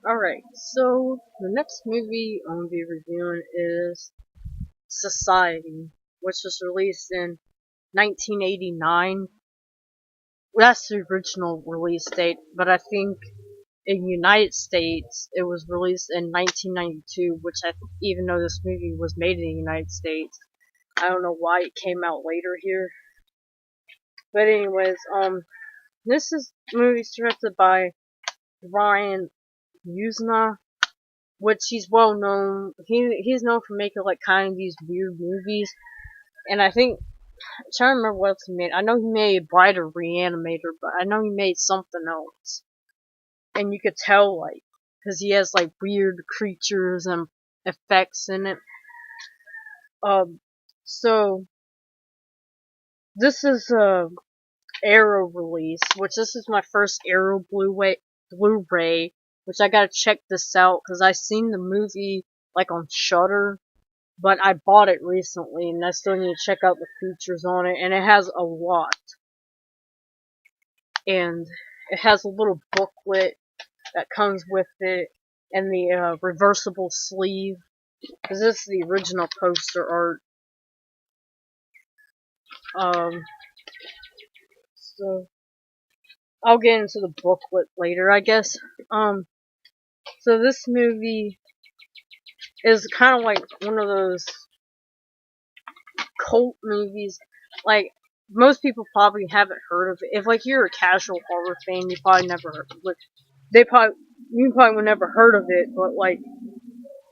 Alright, so the next movie I'm going to be reviewing is Society, which was released in 1989. That's the original release date, but I think in the United States it was released in 1992, which even though this movie was made in the United States, I don't know why it came out later here. But anyways, this is movie's directed by Ryan Yuzna, which he's well known. He's known for making like kind of these weird movies, and I think I'm trying to remember what else he made. I know he made Bride of Reanimator, but I know he made something else, and you could tell like because he has like weird creatures and effects in it. Um, so this is a Arrow release, which this is my first Arrow Blu-ray, which I gotta check this out because I seen the movie like on Shudder, but I bought it recently and I still need to check out the features on it, and it has a lot. And it has a little booklet that comes with it and the reversible sleeve, because this is the original poster art. Um, so I'll get into the booklet later, I guess. So this movie is kind of like one of those cult movies. Like most people probably haven't heard of it. If like you're a casual horror fan, you probably never heard. Like, they probably you probably would never heard of it. But like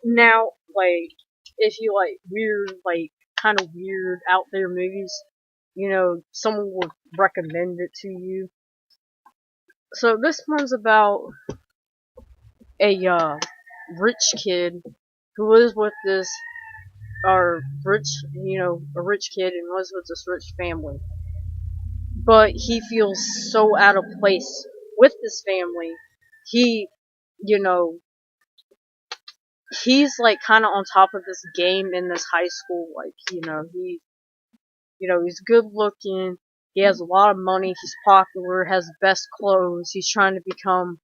now, like if you like weird, like kind of weird out there movies, someone will recommend it to you. So this one's about a rich kid who lives with this a rich kid and lives with this rich family. But he feels so out of place with this family. He, you know, he's like kind of on top of this game in this high school. Like, he's good looking. He has a lot of money. He's popular. Has the best clothes. He's trying to become,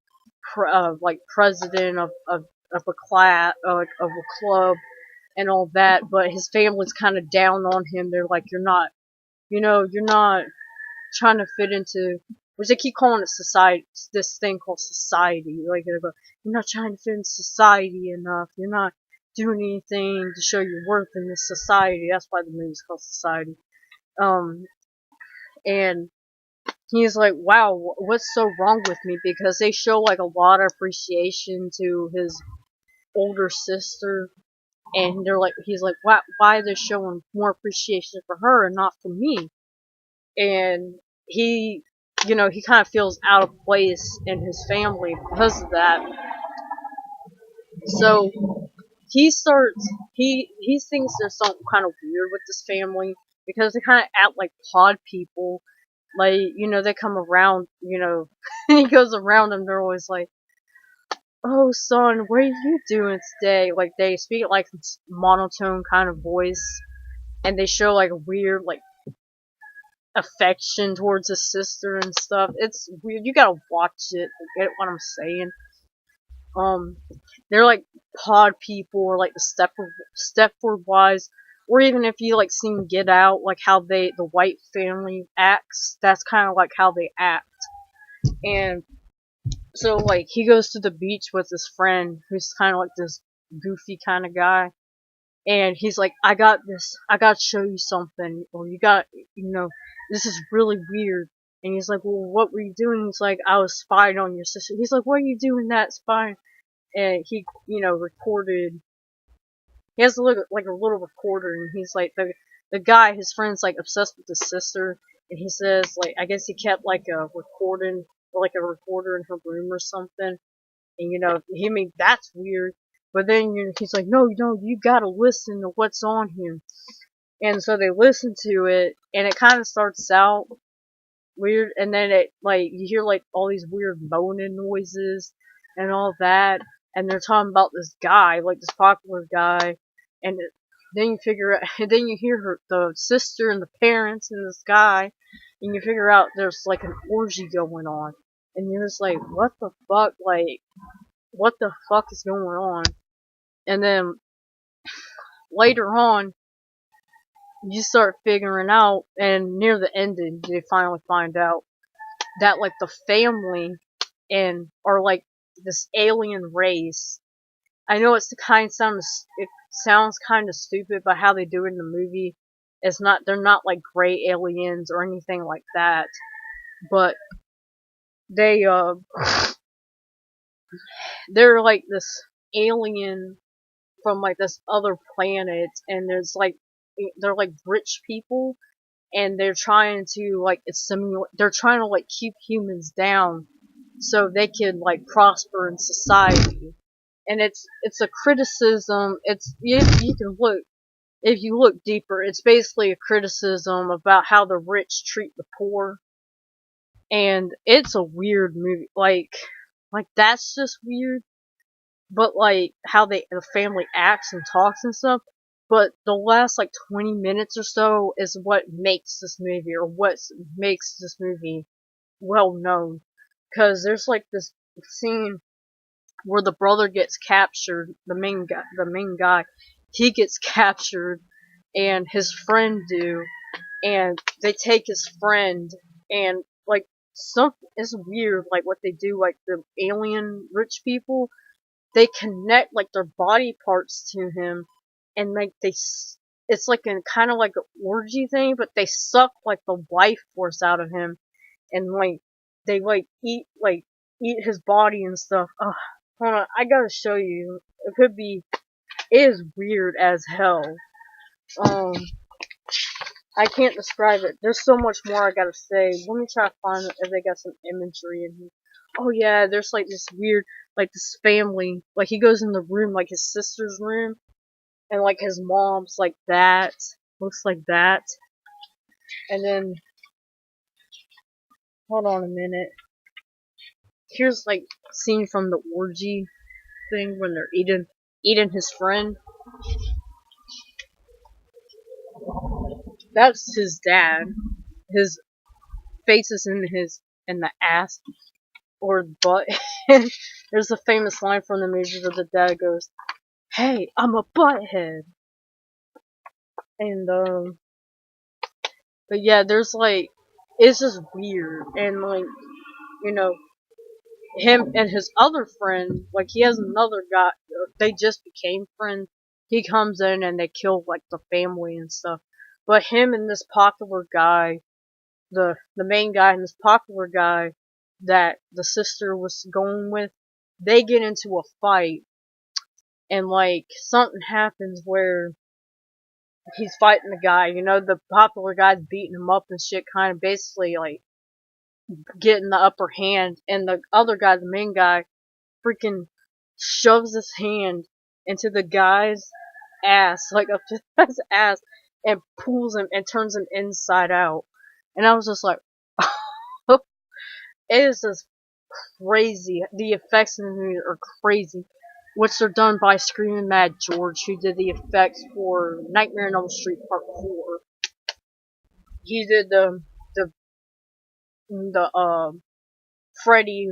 like president of a class, of a club and all that. But his family's kind of down on him. They're like, you're not trying to fit into, which they keep calling it society, this thing called society. Like, you're not trying to fit in society enough. You're not doing anything to show your worth in this society. That's why the movie's called Society. Um, and he's like, wow, what's so wrong with me? Because they show like a lot of appreciation to his older sister, and he's like, why are they showing more appreciation for her and not for me? And he kind of feels out of place in his family because of that. So he thinks there's something kind of weird with this family because they kind of act like pod people. Like, they come around, he goes around them, they're always like, oh son, what are you doing today? Like, they speak like this monotone kind of voice, and they show like a weird like affection towards his sister and stuff. It's weird. You gotta watch it to get what I'm saying. Um, they're like pod people or like the Stepford Wives, or even if you like seen Get Out, like how the white family acts. That's kind of like how they act. And so like he goes to the beach with his friend, who's kind of like this goofy kind of guy, and he's like, I got this, I gotta show you something, or this is really weird. And he's like, well, what were you doing? He's like, I was spying on your sister. He's like, what are you doing that spying? And he, recorded, he has like a little recorder, and he's like, the guy, his friend's like obsessed with his sister, and he says, like, I guess he kept like a recording, or like a recorder in her room or something. And he made that's weird. But then he's like, no, you gotta listen to what's on here. And so they listen to it, and it kind of starts out weird, and then it like you hear like all these weird moaning noises and all that, and they're talking about this guy, like this popular guy, and then you figure out, and then you hear the sister and the parents and this guy, and you figure out there's like an orgy going on, and you're just like, what the fuck, like what the fuck is going on? And then later on, you start figuring out, and near the ending, you finally find out that like the family and are like this alien race. I know it sounds kind of stupid, but how they do it in the movie, it's not. They're not like gray aliens or anything like that, but they they're like this alien from like this other planet, and they're like rich people, and they're trying to like assimilate. They're trying to like keep humans down so they can like prosper in society. And it's a criticism. You can look if you look deeper. It's basically a criticism about how the rich treat the poor, and it's a weird movie. Like that's just weird. But like how the family acts and talks and stuff. But the last like 20 minutes or so is what makes this movie, or what makes this movie well known. Cause there's like this scene where the brother gets captured, the main guy, he gets captured, and his friend do, and they take his friend, and like something is weird, like what they do, like the alien rich people, they connect like their body parts to him, and like it's like a kind of like an orgy thing, but they suck like the life force out of him, and like they eat his body and stuff. Ugh, hold on, I gotta show you. It is weird as hell. Um, I can't describe it. There's so much more I gotta say. Let me try to find if they got some imagery in here. Oh yeah, there's like this weird, like this family. Like he goes in the room, like his sister's room, and like his mom's like that, looks like that. And then, hold on a minute. Here's like scene from the orgy thing when they're eating his friend. That's his dad. His face is in the ass or butt. There's a famous line from the movie where the dad goes, "Hey, I'm a butthead." And but yeah, there's like it's just weird, and like you know him and his other friend, like he has another guy. They just became friends. He comes in and they kill like the family and stuff. But him and this popular guy, the main guy and this popular guy that the sister was going with, they get into a fight, and like something happens where he's fighting the guy. The popular guy's beating him up and shit, kind of basically like getting the upper hand, and the other guy, the main guy, freaking shoves his hand into the guy's ass, like up to his ass, and pulls him and turns him inside out. And I was just like, it is just crazy. The effects in the movie are crazy, which are done by Screaming Mad George, who did the effects for Nightmare on Elm Street Part 4. He did the Freddy,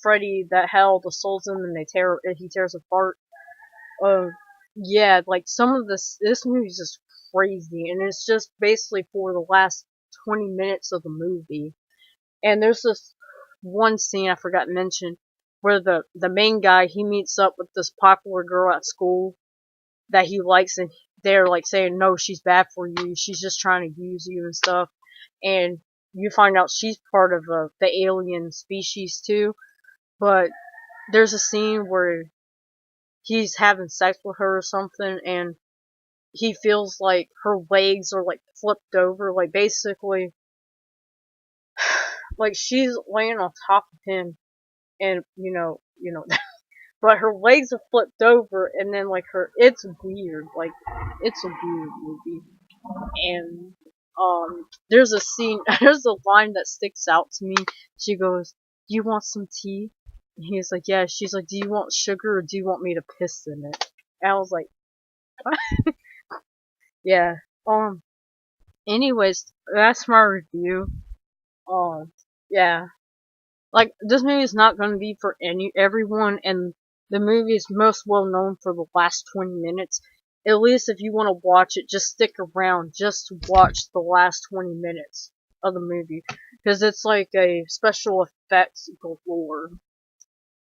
Freddy that held the souls in, and he tears apart. Uh, yeah, like some of this movie is just crazy, and it's just basically for the last 20 minutes of the movie. And there's this one scene I forgot to mention where the main guy, he meets up with this popular girl at school that he likes, and they're like saying, no, she's bad for you, she's just trying to use you and stuff. And you find out she's part of the alien species too. But there's a scene where he's having sex with her or something, and he feels like her legs are like flipped over, like basically like she's laying on top of him, and but her legs are flipped over, and then like it's weird, like it's a weird movie. And there's a scene, there's a line that sticks out to me. She goes, "Do you want some tea?" And he's like, "Yeah." She's like, "Do you want sugar, or do you want me to piss in it?" And I was like, what? Yeah. Anyways, that's my review. Um, yeah. Like, this movie is not going to be for everyone, and the movie is most well known for the last 20 minutes. At least if you want to watch it, just stick around. Just watch the last 20 minutes of the movie. Because it's like a special effects galore.